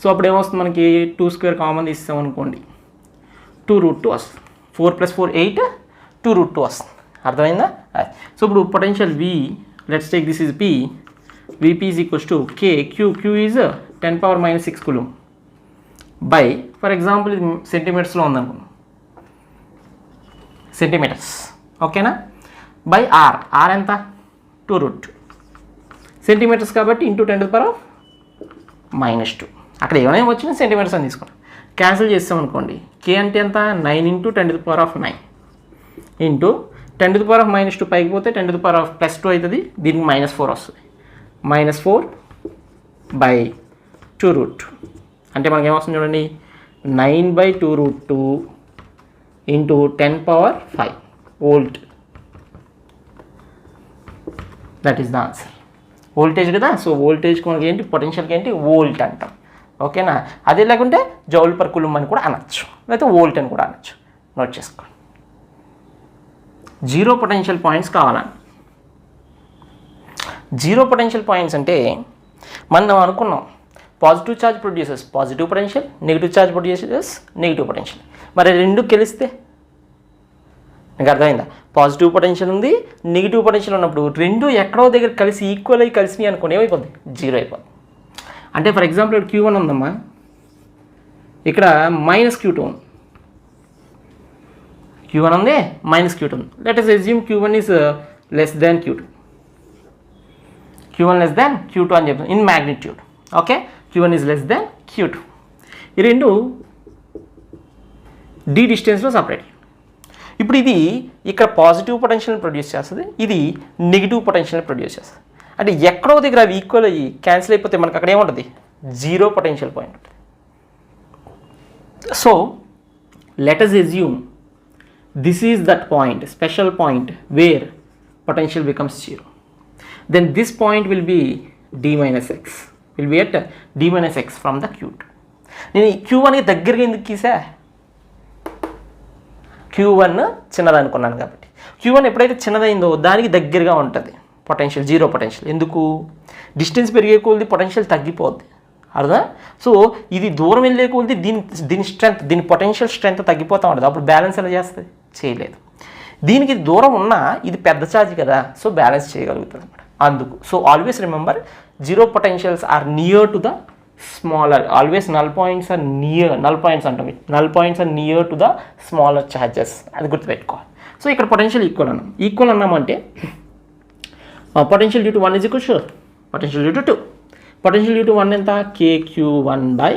సో అప్పుడు ఏమొస్తుంది మనకి? 2² కామన్ తీస్తాం అనుకోండి, 2√2 వస్తుంది. 4 + 4 8, 2√2 వస్తుంది. అర్థమైందా? సో ఇప్పుడు potential V, let's take this is P, VP is equals to K, Q is 10⁻⁻6 coulomb by, for example ఇది సెంటీమీటర్స్లో ఉందనుకున్నాం, సెంటీమీటర్స్, ఓకేనా, బై R ఎంత? 2√2 సెంటీమీటర్స్ కాబట్టి ఇంటూ 10⁻⁻2. అక్కడ ఏమైనా వచ్చినా సెంటీమీటర్స్ అని తీసుకున్నాం. క్యాన్సిల్ చేస్తాం అనుకోండి, K అంటే ఎంత? 9 × 10⁻9 ఇంటూ 10⁻⁻2 పైకి పోతే 10⁻+2 అవుతుంది, దీనికి -4 వస్తుంది. -4 బై 2√2 అంటే మనకి ఏమొస్తుంది చూడండి, 9/2√2 into 10⁻5 volt. That is the answer. Voltage కదా, సో వోల్టేజ్కి మనకి ఏంటి, పొటెన్షియల్కి ఏంటి, వోల్ట్ అంటాం. ఓకేనా? అదే లేకుంటే జౌల్ పర్ కూలుమ్ అని కూడా అనొచ్చు, లేకపోతే వోల్ట్ అని కూడా అనొచ్చు. నోట్ చేసుకోండి. 0 పొటెన్షియల్ పాయింట్స్ కావాలని. 0 పొటెన్షియల్ పాయింట్స్ అంటే మనం అనుకున్నాం positive charge produces positive potential, negative charge produces negative potential. మరి రెండు కలిస్తే మీకు అర్థమైందా? పాజిటివ్ పొటెన్షియల్ ఉంది, నెగిటివ్ పొటెన్షియల్ ఉన్నప్పుడు రెండు ఎక్కడో దగ్గర కలిసి ఈక్వల్ అయ్యి కలిసినాయి అనుకోండి, ఏమైపోద్ది? 0 అయిపోద్ది. అంటే ఫర్ ఎగ్జాంపుల్ ఇక్కడ Q1 ఉందమ్మా, ఇక్కడ -Q2 ఉంది. Q1 ఉంది, -Q2 ఉంది. Let us assume Q1 is less than Q2. Q1 less than Q2 అని చెప్తాం in magnitude. Okay, Q1 is less than Q2. ఈ రెండు D డిస్టెన్స్లో సపరేట్. ఇప్పుడు ఇది ఇక్కడ పాజిటివ్ పొటెన్షియల్ ప్రొడ్యూస్ చేస్తుంది, ఇది నెగిటివ్ పొటెన్షియల్ ప్రొడ్యూస్ చేస్తుంది. అంటే ఎక్కడో దగ్గర అవి ఈక్వల్ అయ్యి క్యాన్సిల్ అయిపోతే మనకు అక్కడ ఏముంటుంది, జీరో పొటెన్షియల్ పాయింట్ ఉంటుంది. So let us assume this is that point, special point where potential becomes 0. Then this point will be d minus x, will be at d minus x from the q2. నేను q1కి దగ్గరగా ఎందుకు గీసా, q1 చిన్నది అనుకున్నాను కాబట్టి. q1 ఎప్పుడైతే చిన్నదైందో దానికి దగ్గరగా ఉంటుంది పొటెన్షియల్, జీరో పొటెన్షియల్. ఎందుకు, డిస్టెన్స్ పెరిగే కొలది పొటెన్షియల్ తగ్గిపోద్ది, అర్థం. సో ఇది దూరం వెళ్ళే కొలది దీని స్ట్రెంత్, దీని పొటెన్షియల్ స్ట్రెంత్ తగ్గిపోతూ ఉంటుంది. అప్పుడు బ్యాలెన్స్ ఎలా చేస్తుంది, చేయలేదు. దీనికి దూరం ఉన్నా ఇది పెద్ద ఛార్జ్ కదా, సో బ్యాలెన్స్ చేయగలుగుతుంది అనమాట. అందుకు so always remember, zero potentials are near to the smaller, always null points are near, null points అంటాం, null points are near to the smaller charges, అది గుర్తుపెట్టుకోవాలి. సో ఇక్కడ పొటెన్షియల్ ఈక్వల్ అన్నామంటే potential due to 1 is equal to potential due to 2. Potential due to 1 ఎంత, kq1 by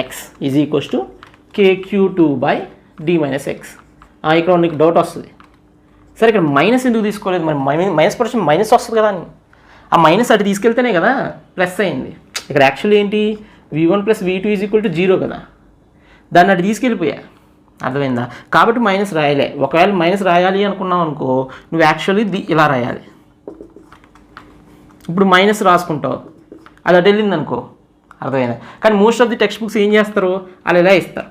x is equals to kq2 by d minus x. ఇక్కడ నీకు doubt వస్తుంది, సరే ఇక్కడ మైనస్ ఎందుకు తీసుకోలేదు, మరి మైనస్ పొటెన్షియల్ మైనస్ వస్తుంది కదా అని. ఆ మైనస్ అటు తీసుకెళ్తేనే కదా ప్లస్ అయింది. ఇక్కడ యాక్చువల్లీ ఏంటి, v1 plus v2 is equal to 0 కదా, దాన్ని అటు తీసుకెళ్ళిపోయా, అర్థమైందా. కాబట్టి మైనస్ రాయలే. ఒకవేళ మైనస్ రాయాలి అనుకున్నావు అనుకో, నువ్వు యాక్చువల్లీ ఇలా రాయాలి. ఇప్పుడు మైనస్ రాసుకుంటావు, అది అటు వెళ్ళింది అనుకో, అర్థమైందా. కానీ most of the text books ఏం చేస్తారు, అలా ఇలా ఇస్తారు.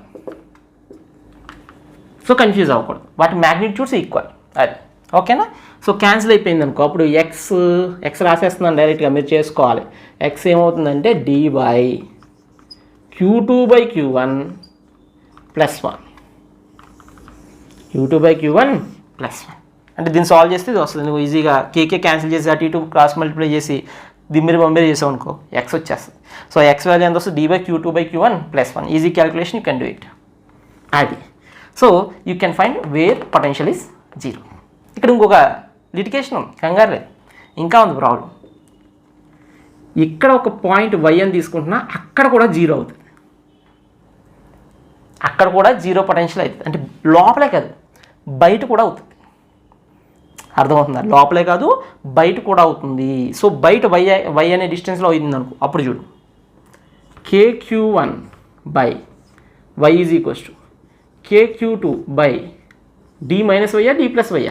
సో కన్ఫ్యూజ్ అవ్వకూడదు, వాటి మ్యాగ్నిట్యూడ్స్ ఈక్వల్, అది ఓకేనా. సో క్యాన్సిల్ అయిపోయింది అనుకో, అప్పుడు ఎక్స్ రాసేస్తున్నాను డైరెక్ట్గా, మీరు చేసుకోవాలి. ఎక్స్ ఏమవుతుందంటే d by q2 by q1 plus 1, q2 by q1 plus 1. అంటే దీన్ని సాల్వ్ చేస్తే ఇది వస్తుంది. నువ్వు ఈజీగా కేకే క్యాన్సిల్ చేసి అటు ఇటు క్రాస్ మల్టిప్లై చేసి దిమ్మిరి బొమ్మిరి చేసావు అనుకో, ఎక్స్ వచ్చేస్తుంది. సో ఎక్స్ వాల్యూ ఎంత వస్తుంది, d by q2 by q1 plus 1. Easy calculation, you can do it, అది. So you can find where potential is 0. ఇక్కడ ఇంకొక లిటికేషన్ ఉంది, కంగారు లేదు, ఇంకా ఉంది ప్రాబ్లం. ఇక్కడ ఒక పాయింట్ y అని తీసుకుంటున్నా, అక్కడ కూడా 0 అవుతుంది, అక్కడ కూడా 0 పొటెన్షియల్ అవుతుంది. అంటే లోపలే కాదు బయట కూడా అవుతుంది, అర్థమవుతుందా. లోపలే కాదు బయట కూడా అవుతుంది. సో బయట y అనే డిస్టెన్స్లో అయింది అనుకో, అప్పుడు చూడు kq1 by y is equals to kq2 by d minus y, d plus y,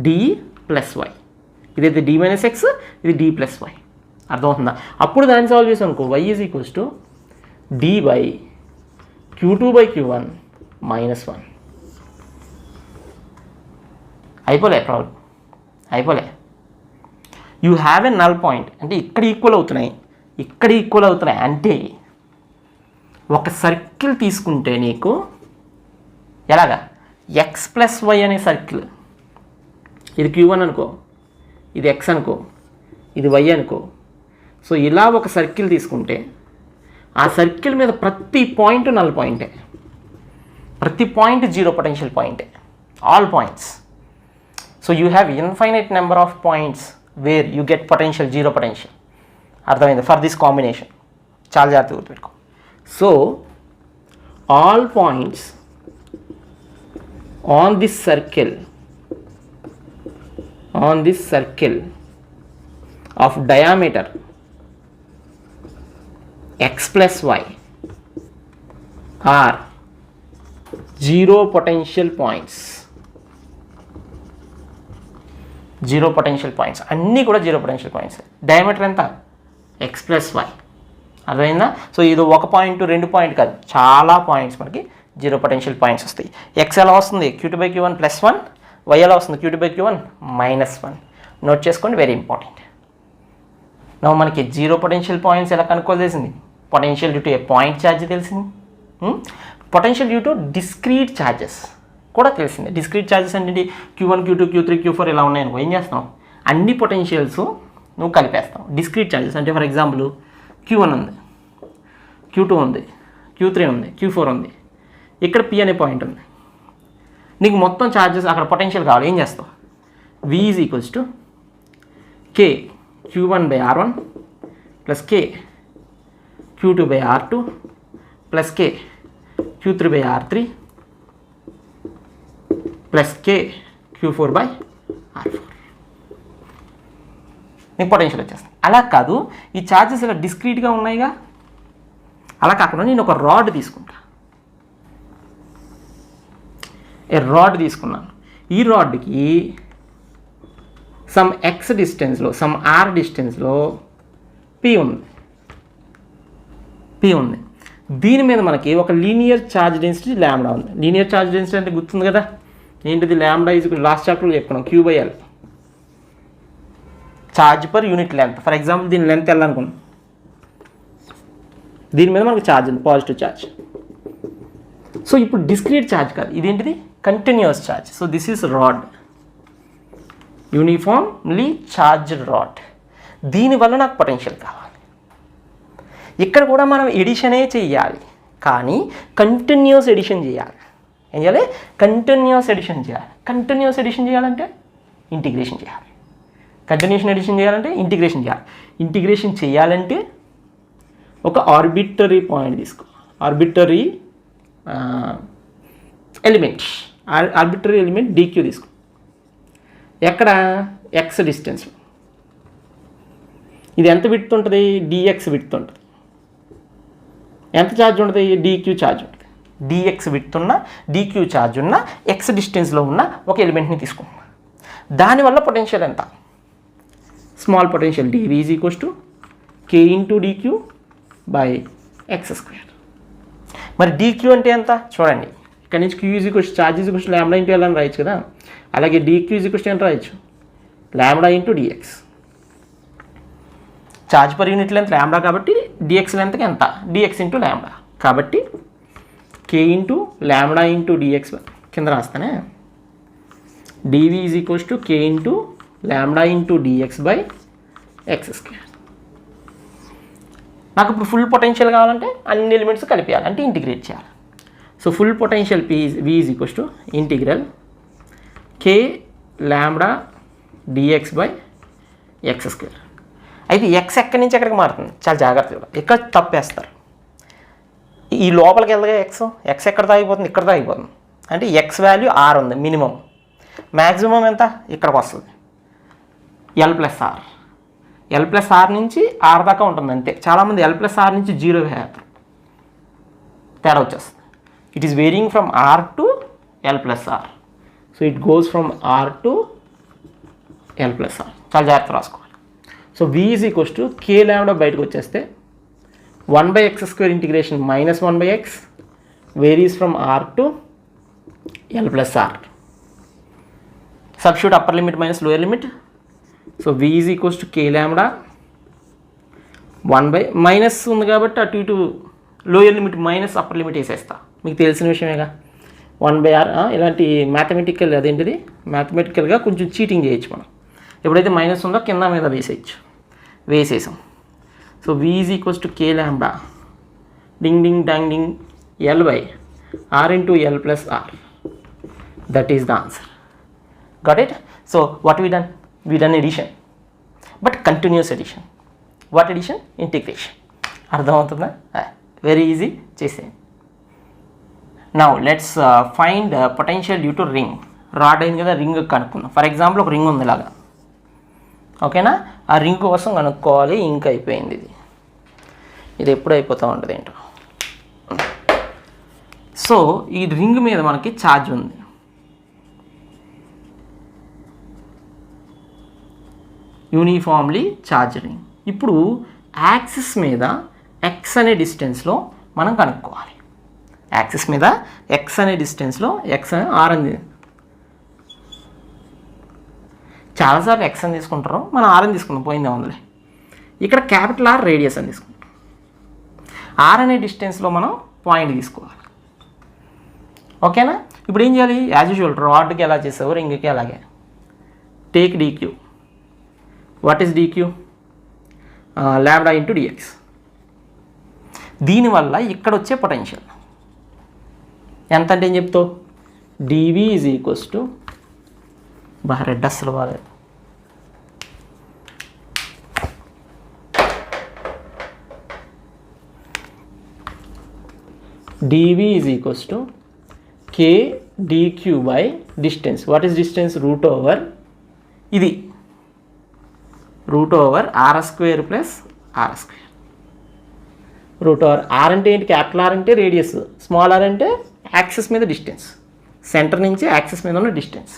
d plus y. ఇదైతే d మైనస్ x, ఇది d ప్లస్ y, అర్థమవుతుందా. అప్పుడు దాన్ని సాల్వ్ చేసాం అనుకో, y is equals to d by q2 by q1 minus 1. అయిపోలే problem, అయిపోలే. You have a null point, అంటే ఇక్కడ ఈక్వల్ అవుతున్నాయి, ఇక్కడ ఈక్వల్ అవుతున్నాయి. అంటే ఒక సర్కిల్ తీసుకుంటే నీకు ఎలాగా, ఎక్స్ ప్లస్ వై అనే సర్కిల్, ఇది q1 అనుకో, ఇది x అనుకో, ఇది y అనుకో. సో ఇలా ఒక సర్కిల్ తీసుకుంటే ఆ సర్కిల్ మీద ప్రతి పాయింట్ నల్ పాయింటే, ప్రతి పాయింట్ జీరో పొటెన్షియల్ పాయింటే, all points. So you have infinite number of points where you get potential, zero potential, అర్థమైంది, ఫర్ దిస్ కాంబినేషన్. చాలా జాగ్రత్తగా గుర్తుపెట్టుకో. So all points on this circle of diameter x plus y are zero potential points. Zero potential points అన్నీ కూడా zero potential points. Diameter ఎంత, X plus why, అర్థమైందా. So ఇది ఒక పాయింట్ 2 పాయింట్ కాదు, చాలా పాయింట్స్ మనకి జీరో పొటెన్షియల్ పాయింట్స్ వస్తాయి. ఎక్స్ ఎలా వస్తుంది, q2 by q1 plus 1, why ఎలా వస్తుంది, q2 by q1 minus 1. Note చేసుకోండి, వెరీ ఇంపార్టెంట్. నా మనకి జీరో పొటెన్షియల్ పాయింట్స్ ఎలా కనుక్కోవాల్సింది, potential due to a point charge తెలిసింది, potential due to discrete charges కూడా తెలిసింది. డిస్క్రీట్ ఛార్జెస్ అంటే q1 q2 q3 q4 ఇలా ఉన్నాయనుకో, ఏం చేస్తాం, అన్ని పొటెన్షియల్స్ నువ్వు కలిపేస్తావు. డిస్క్రీట్ ఛార్జెస్ అంటే ఫర్ ఎగ్జాంపుల్ q1 ఉంది, q2 ఉంది, q3 ఉంది, q4 ఉంది, ఇక్కడ p అనే పాయింట్ ఉంది. నీకు మొత్తం ఛార్జెస్ అక్కడ పొటెన్షియల్ కావాలి, ఏం చేస్తావు, v is equals to k q1 by r1 plus k q2 by r2 plus k q3 by r3 plus k q4 by r4. నీకు పొటెన్షియల్ వచ్చేస్తుంది. అలా కాదు, ఈ ఛార్జెస్ ఇలా డిస్క్రీట్గా ఉన్నాయిగా, అలా కాకుండా నేను ఒక రాడ్ తీసుకుంటా. రాడ్ తీసుకున్నాను. ఈ రాడ్కి సమ్ ఎక్స్ డిస్టెన్స్లో, సమ్ ఆర్ డిస్టెన్స్లో పి ఉంది. దీని మీద మనకి ఒక లీనియర్ ఛార్జ్ డెన్సిటీ ల్యాండా ఉంది. లీనియర్ ఛార్జ్ డెన్సిటీ అంటే గుర్తుంది కదా, ఏంటిది? ల్యాండా ఈజ్ లాస్ట్ చాప్టర్లో చెప్పుకున్నాం, Q/L, charge per unit length. For example దీని లెంత్ ఎలా అనుకున్నాం, దీని మీద మనకు ఛార్జ్ ఉంది, పాజిటివ్ ఛార్జ్. సో ఇప్పుడు డిస్క్రీట్ ఛార్జ్ కాదు, ఇదేంటిది? Continuous charge. So this is rod, uniformly charged rod. దీనివల్ల నాకు పొటెన్షియల్ కావాలి. ఇక్కడ కూడా మనం ఎడిషనే చేయాలి, కానీ కంటిన్యూస్ ఎడిషన్ చేయాలి. ఏం చేయాలి? కంటిన్యూస్ ఎడిషన్ చేయాలి. కంటిన్యూస్ ఎడిషన్ చేయాలంటే ఇంటిగ్రేషన్ చేయాలి. కంటిన్యూషన్ ఎడిషన్ చేయాలంటే ఇంటిగ్రేషన్ చేయాలి. ఇంటిగ్రేషన్ చేయాలంటే ఒక ఆర్బిటరీ పాయింట్ తీసుకో, arbitrary element, arbitrary element DQ తీసుకో. ఎక్కడ? ఎక్స్ డిస్టెన్స్లో. ఇది ఎంత విడ్త్ ఉంటుంది? dx విడ్త్ ఉంటుంది. ఎంత ఛార్జ్ ఉంటుంది? dq ఛార్జ్ ఉంటుంది. dx విడ్త్ ఉన్న, dq ఛార్జ్ ఉన్న, ఎక్స్ డిస్టెన్స్లో ఉన్న ఒక ఎలిమెంట్ని తీసుకుంటున్నా. దానివల్ల పొటెన్షియల్ ఎంత? Small potential dV is equals to k into dq by x². మరి dq అంటే ఎంత? చూడండి, ఇక్కడ నుంచి q is equals charge is equals λ into L అని రాయొచ్చు కదా. అలాగే dq ఈజ్ ఈక్వల్స్ ఎంత రాయొచ్చు? λ into dx. Charge per unit length λ కాబట్టి dx లెంత్కి ఎంత? dx into λ. కాబట్టి k ఇంటూ λ ఇంటూ dx కింద రాస్తానే, dV is equals to k into λ into dx by x². నాకు ఇప్పుడు ఫుల్ పొటెన్షియల్ కావాలంటే అన్ని ఎలిమెంట్స్ కలిపేయాలి, అంటే ఇంటిగ్రేట్ చేయాలి. So full potential V is equals to integral k λ dx by x². అయితే x ఎక్కడి నుంచి ఎక్కడికి మారుతుంది? చాలా జాగ్రత్తగా ఇక్కడ తప్పేస్తారు. ఈ లోపలికి వెళ్ళగా ఎక్స్ ఎక్కడ తాగిపోతుంది? ఇక్కడ తాగిపోతుంది. అంటే x వాల్యూ r ఉంది మినిమం, మ్యాక్సిమం ఎంత? ఇక్కడికి వస్తుంది L+R. L+R నుంచి R దాకా ఉంటుంది అంతే. చాలామంది L+R నుంచి 0 వేస్తారు, తేడా వచ్చేస్తుంది. It is varying from R to L+R. So it goes from R to L+R. చాలా జాగ్రత్త రాసుకోవాలి. So V is equals to k λ బయటకు వచ్చేస్తే 1/x² integration -1/x varies from R to L+R. Substitute upper limit minus lower limit. So V is equals to k λ 1/ minus ఉంది కాబట్టి అటు ఇటు lower limit minus upper limit వేసేస్తా, మీకు తెలిసిన విషయమేగా. 1/r. ఇలాంటి మ్యాథమెటికల్ అదేంటిది, మ్యాథమెటికల్గా కొంచెం చీటింగ్ చేయొచ్చు మనం. ఎప్పుడైతే మైనస్ ఉందో కింద మీద వేసేసాం. So V is equals to k λ ding ding dong ding L by R into L+R. That is the answer. Got it? So what we done? We done addition, but continuous addition. What addition? Integration. అర్థమవుతుందా? Very easy, చేసేయండి. Now let's find potential due to ring. Rod అయింది కదా, ring కనుక్కుందాం. For example ఒక ring ఉంది ఇలాగా, ఓకేనా? ఆ రింగ్ కోసం కనుక్కోవాలి. ఇంక్ అయిపోయింది ఇది ఎప్పుడు అయిపోతూ ఉంటుంది ఏంటో. సో ఈ రింగ్ మీద మనకి ఛార్జ్ ఉంది. Uniformly charge ring. ఇప్పుడు యాక్సిస్ మీద x అనే డిస్టెన్స్లో మనం కనుక్కోవాలి. యాక్సిస్ మీద x అనే డిస్టెన్స్లో r అని, చాలాసార్లు x అని తీసుకుంటారు, మనం r అని తీసుకుంటాం, పోయిందే ఉందిలే. ఇక్కడ క్యాపిటల్ R రేడియస్ అని తీసుకుంటాం. r అనే డిస్టెన్స్లో మనం పాయింట్ తీసుకోవాలి, ఓకేనా? ఇప్పుడు ఏం చేయాలి? యాజ్ యూజువల్ రాడ్కి ఎలా చేసావు, రింగ్కి అలాగే. Take dq. What is dq? λ into dx. దీనివల్ల ఇక్కడ వచ్చే పొటెన్షియల్ ఎంత అంటే ఏం చెప్తావు? dV is equals to, red అస్సలు బాగాలేదు, dV is equals to k dq by distance. What is distance? Root over ఇది root over are square plus are square. Root over r అంటే ఏంటి? క్యాపిటల్ ఆర్ అంటే రేడియస్, స్మాల్ ఆర్ అంటే axis మీద distance, centre నుంచి axis మీద ఉన్న distance,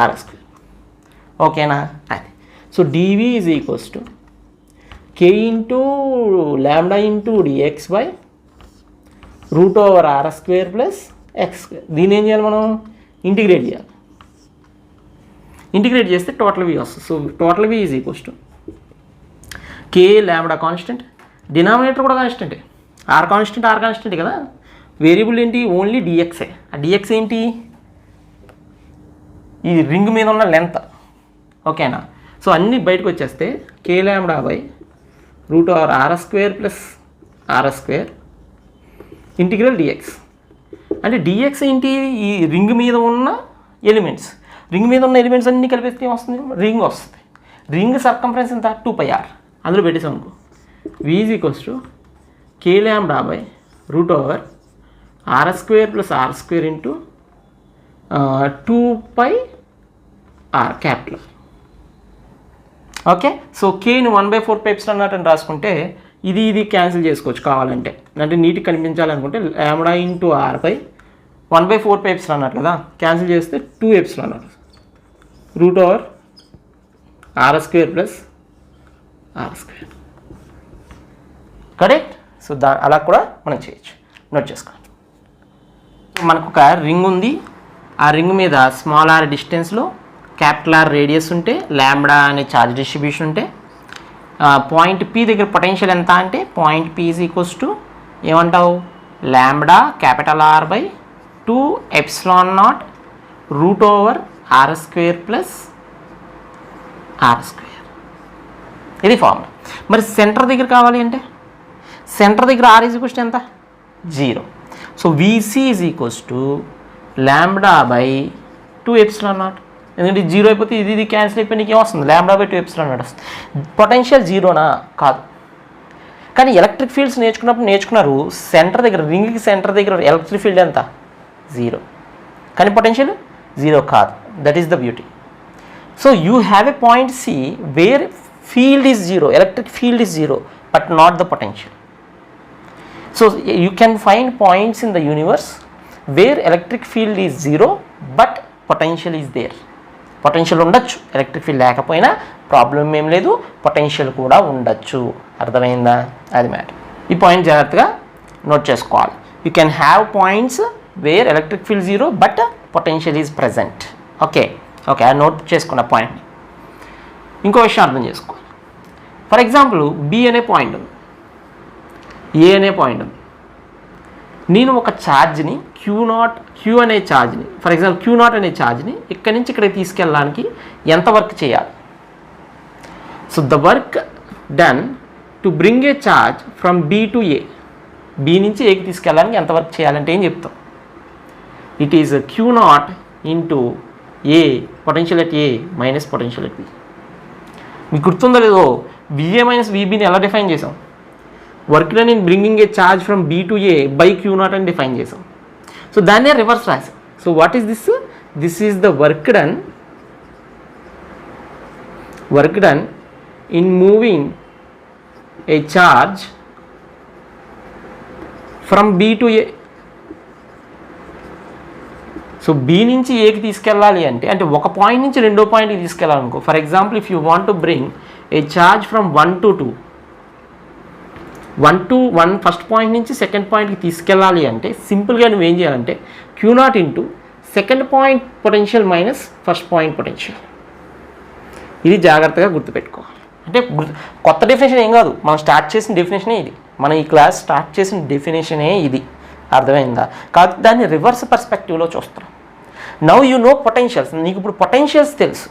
r square. ఓకేనా? అది. So d v is equals to k into lambda into d x by root over are square plus X square. దీన్ని ఏం చేయాలి మనం? ఇంటిగ్రేట్ చేయాలి. ఇంటిగ్రేట్ చేస్తే టోటల్ వి వస్తుంది. So total v is equals to k lambda constant, denominator కూడా కాన్స్టెంటే, r constant కదా. వేరియబుల్ ఏంటి? ఓన్లీ డిఎక్సే. ఆ డిఎక్స్ ఏంటి? ఈ రింగ్ మీద ఉన్న లెంత్. ఓకేనా? సో అన్నీ బయటకు వచ్చేస్తే k lambda by root over are square plus are square integral d x. అంటే డిఎక్స్ ఏంటి? ఈ రింగ్ మీద ఉన్న ఎలిమెంట్స్. రింగ్ మీద ఉన్న ఎలిమెంట్స్ అన్నీ కలిపేస్తే ఏమొస్తుంది? రింగ్ వస్తుంది. రింగ్ సర్కంఫరెన్స్ ఎంత? 2πr. అందులో పెట్టేసాం అనుకో. v is equals to k lambda by root over are square plus are square into 2πr capital. Okay. So కేని 1/4 అన్నట్టు అని రాసుకుంటే ఇది క్యాన్సిల్ చేసుకోవచ్చు కావాలంటే. అంటే నీట్గా కనిపించాలనుకుంటే ల్యాండా ఇంటూ ఆర్ బై 1/4 అన్నట్టు కదా, క్యాన్సిల్ చేస్తే 2 అన్నట్టు. Root over are square plus are square. Correct. So అలా కూడా మనం చేయొచ్చు. నోట్ చేసుకోండి. మనకు ఒక రింగ్ ఉంది. ఆ రింగ్ మీద స్మాల్ ఆర్ డిస్టెన్స్లో క్యాపిటల్ ఆర్ రేడియస్ ఉంటే, ల్యాండా అనే ఛార్జ్ డిస్ట్రిబ్యూషన్ ఉంటే, పాయింట్ పి దగ్గర పొటెన్షియల్ ఎంత అంటే point P is equals to ఏమంటావు? Lambda capital R by 2ε0 root over are square plus are square. ఇది ఫార్ములా. మరి సెంటర్ దగ్గర కావాలి అంటే సెంటర్ దగ్గర ఆర్ ఈజ్ ఈక్వల్స్ టు ఎంత? 0. So v c is equals to lambda by 2ε0. ఎందుకంటే 0 అయిపోతే ఇది క్యాన్సిల్ అయిపోయి నీకు ఏమొస్తుంది? ల్యాండా బై 2ε0 వస్తుంది. పొటెన్షియల్ 0నా? కాదు. కానీ ఎలక్ట్రిక్ ఫీల్డ్స్ నేర్చుకున్నారు సెంటర్ దగ్గర, రింగ్కి సెంటర్ దగ్గర ఎలక్ట్రిక్ ఫీల్డ్ ఎంత? 0. కానీ పొటెన్షియల్ 0 కాదు. That is the beauty. So you have a point C wear field is 0, electric field is 0, but not the potential. So you can find points in the universe where electric field is 0 but potential is there. Potential ఉండొచ్చు, electric field లేకపోయినా problem ఏం లేదు, potential కూడా ఉండొచ్చు. అర్థమైందా? అది matter. ఈ point జాగ్రత్తగా నోట్ చేసుకోవాలి. You can have points where electric field 0 but potential is present. Okay. Note చేసుకున్న పాయింట్. ఇంకో విషయం అర్థం చేసుకోవాలి. ఫర్ ఎగ్జాంపుల్ బి అనే పాయింట్ ఉంది, ఏ అనే పాయింట్ ఉంది. నేను ఒక ఛార్జ్ని క్యూ అనే ఛార్జ్ని, ఫర్ ఎగ్జాంపుల్ Q0 అనే ఛార్జ్ని ఇక్కడి నుంచి ఇక్కడికి తీసుకెళ్ళడానికి ఎంత వర్క్ చేయాలి? So the work done to bring a charge from B to A, B నుంచి ఏకి తీసుకెళ్ళడానికి ఎంత వర్క్ చేయాలంటే ఏం చెప్తాం? It is Q0 into a potential at A minus potential at B. మీకు గుర్తుందో లేదో విఏ మైనస్ విబిని ఎలా డిఫైన్ చేసాం? Work done in bringing a charge from B to A by Q0 అని డిఫైన్ చేసాం. సో దాన్నే రివర్స్ రాసాం. So what is this? This is the work done in moving a charge from B to A. So B నుంచి ఏకి తీసుకెళ్ళాలి అంటే ఒక point నుంచి రెండో పాయింట్కి తీసుకెళ్ళాలనుకో. For example if you want to bring a charge from 1 to 2, 1 to 1 first point నుంచి సెకండ్ పాయింట్కి తీసుకెళ్ళాలి అంటే సింపుల్గా నువ్వు ఏం చేయాలంటే Q0 into second point potential minus first point potential. ఇది జాగ్రత్తగా గుర్తుపెట్టుకోవాలి. అంటే కొత్త డెఫినేషన్ ఏం కాదు, మనం స్టార్ట్ చేసిన డెఫినేషనే ఇది. మనం ఈ క్లాస్ స్టార్ట్ చేసిన డెఫినేషనే ఇది. అర్థమైందా? కాబట్టి దాన్ని రివర్స్ పర్స్పెక్టివ్లో చూస్తాం. Now you know potentials. నీకు ఇప్పుడు పొటెన్షియల్స్ తెలుసు,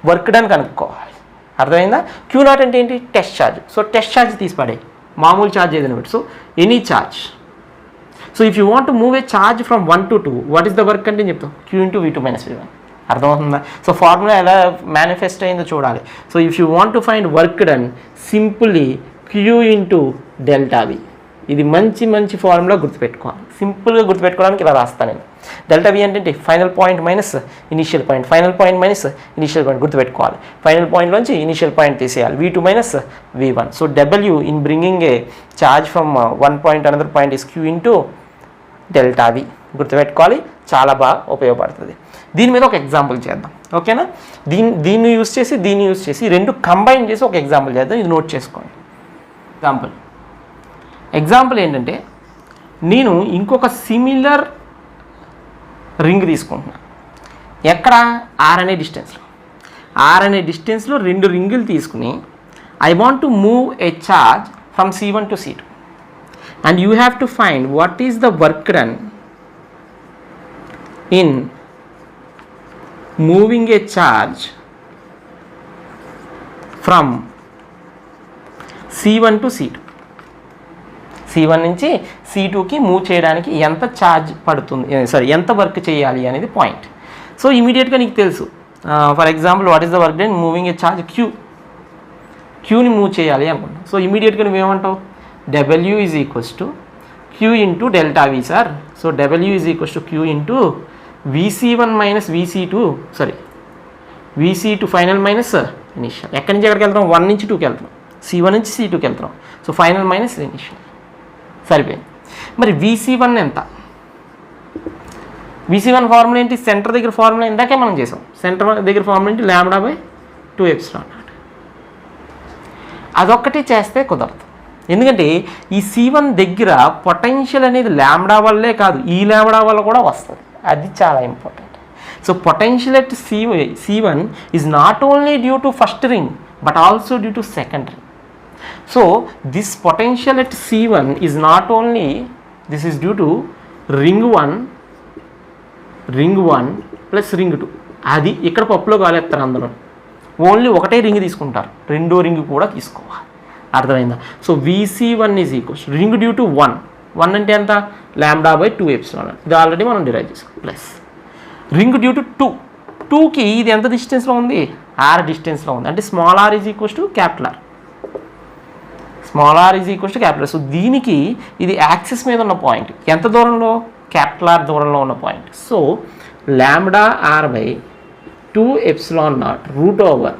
వర్క్ డన్ కనుక్కోవాలి. అర్థమైందా? Q0 అంటే ఏంటి? Test charge. So test charge తీసిపడే, మామూలు ఛార్జ్ ఏదైనా పెట్టి. So any charge. So if you want to move a charge from 1 to 2, what is the work అంటే చెప్తాం? Q into V2 minus V1. అర్థమవుతుందా? సో ఫార్ములా ఎలా మేనిఫెస్ట్ అయిందో చూడాలి. So if you want to find work done simply Q into delta V. ఇది మంచి formula గుర్తుపెట్టుకోవాలి. సింపుల్గా గుర్తుపెట్టుకోవడానికి ఇలా రాస్తాను నేను. డెల్టా వి అంటే final point minus initial point, final point minus initial point గుర్తుపెట్టుకోవాలి. ఫైనల్ పాయింట్లోంచి ఇనిషియల్ పాయింట్ తీసేయాలి. V2 minus V1. So W in bringing a charge from one point another point is Q into delta v. గుర్తుపెట్టుకోవాలి, చాలా బాగా ఉపయోగపడుతుంది. దీని మీద ఒక ఎగ్జాంపుల్ చేద్దాం, ఓకేనా? దీన్ని యూస్ చేసి రెండు కంబైన్ చేసి ఒక ఎగ్జాంపుల్ చేద్దాం. ఇది నోట్ చేసుకోండి. ఎగ్జాంపుల్ ఏంటంటే, నేను ఇంకొక సిమిలర్ రింగ్ తీసుకుంటున్నాను. ఎక్కడ? R అనే డిస్టెన్స్లో రెండు రింగులు తీసుకుని I want to move a charge from C1 to C2 and you have to find what is the work done in moving a charge from C1 to C2. C1 నుంచి C2కి move చేయడానికి ఎంత charge పడుతుంది, ఎంత work చేయాలి అనేది point. So ఇమీడియట్గా నీకు తెలుసు. For example, what is the work done moving a charge క్యూని మూవ్ చేయాలి అనుకుంటాం. సో ఇమీడియట్గా నువ్వేమంటావు? W is equals to Q into delta V sir. So W is equals to Q into VC1 minus VC2 final minus initial. ఎక్కడి నుంచి ఎక్కడికి వెళ్తాం? 1 నుంచి 2కి వెళ్తాం. C1 నుంచి C2కి వెళ్తాం. So final minus initial. సరిపోయింది. మరి VC1 ఎంత? VC1 ఫార్ములా ఏంటి? సెంటర్ దగ్గర ఫార్ములా ఇందాకే మనం చేసాం. సెంటర్ దగ్గర ఫార్ములా ఏంటి? λ/2ε0. అదొక్కటి చేస్తే కుదరదు. ఎందుకంటే ఈ C1 దగ్గర పొటెన్షియల్ అనేది లాంబ్డా వల్లే కాదు, ఈ లాంబ్డా వల్ల కూడా వస్తుంది. అది చాలా important. So potential at C1 is not only due to first ring but also due to second ring. So this potential at C1 is not only, this is due to ring 1 plus ring 2. అది ఇక్కడ పప్పులో కాలేస్తారు. అందులో only ఒకటే ring తీసుకుంటారు, రెండో ring కూడా తీసుకోవాలి. అర్థమైందా? So VC1 is equals ring due to 1 అంటే ఎంత? λ/2ε. ఇది ఆల్రెడీ మనం డిరైవ్ చేసుకోం. ప్లస్ రింగ్ డ్యూ టు 2కి ఇది ఎంత డిస్టెన్స్లో ఉంది? R డిస్టెన్స్లో ఉంది. అంటే small r is equals to capital R. Small r is equals to capital. So దీనికి ఇది యాక్సిస్ మీద ఉన్న పాయింట్ ఎంత దూరంలో? క్యాపిటల్ R దూరంలో ఉన్న point. So λr/2ε0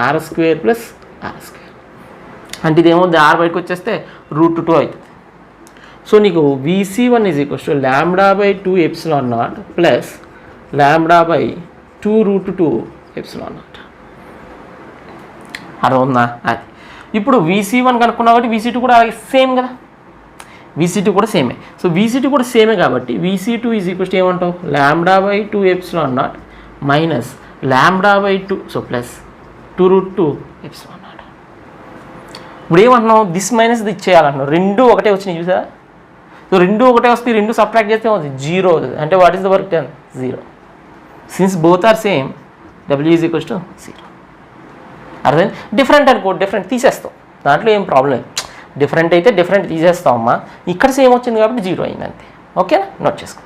√r² plus r². అంటే ఇదేమవుతుంది? R బయటకు వచ్చేస్తే √2 అవుతుంది. సో నీకు VC1 is equals to λ/2ε0 plus λ/2√2ε0. అర్థమవుతుందా? అది ఇప్పుడు VC1 కనుక్కున్నా కాబట్టి VC2 కూడా సేమ్ కదా. VC2 కూడా సేమే. సో VC2 కూడా సేమే కాబట్టి VC2 ఈజ్ ఈక్వల్స్ టు ఏమంటావు? λ/2ε0 మైనస్ λ/2, సో ప్లస్ 2√2ε0. ఇప్పుడు ఏమంటున్నావు? దిస్ మైనస్ ఇది ఇచ్చేయాలంటున్నావు. రెండు ఒకటే వచ్చినాయి చూసారా? సో రెండు ఒకటే వస్తే రెండు సబ్ట్రాక్ట్ చేస్తే ఏమవుతుంది? 0 అవుతుంది. అంటే what is the work done? 0. Since both are same, W is equals to 0. అర్థం? డిఫరెంట్ అనుకో, డిఫరెంట్ తీసేస్తాం, దాంట్లో ఏం ప్రాబ్లం లేదు. డిఫరెంట్ అయితే డిఫరెంట్ తీసేస్తామమ్మా. ఇక్కడ సేమ్ వచ్చింది కాబట్టి 0 అయింది అంతే. ఓకేనా? నోట్ చేసుకో.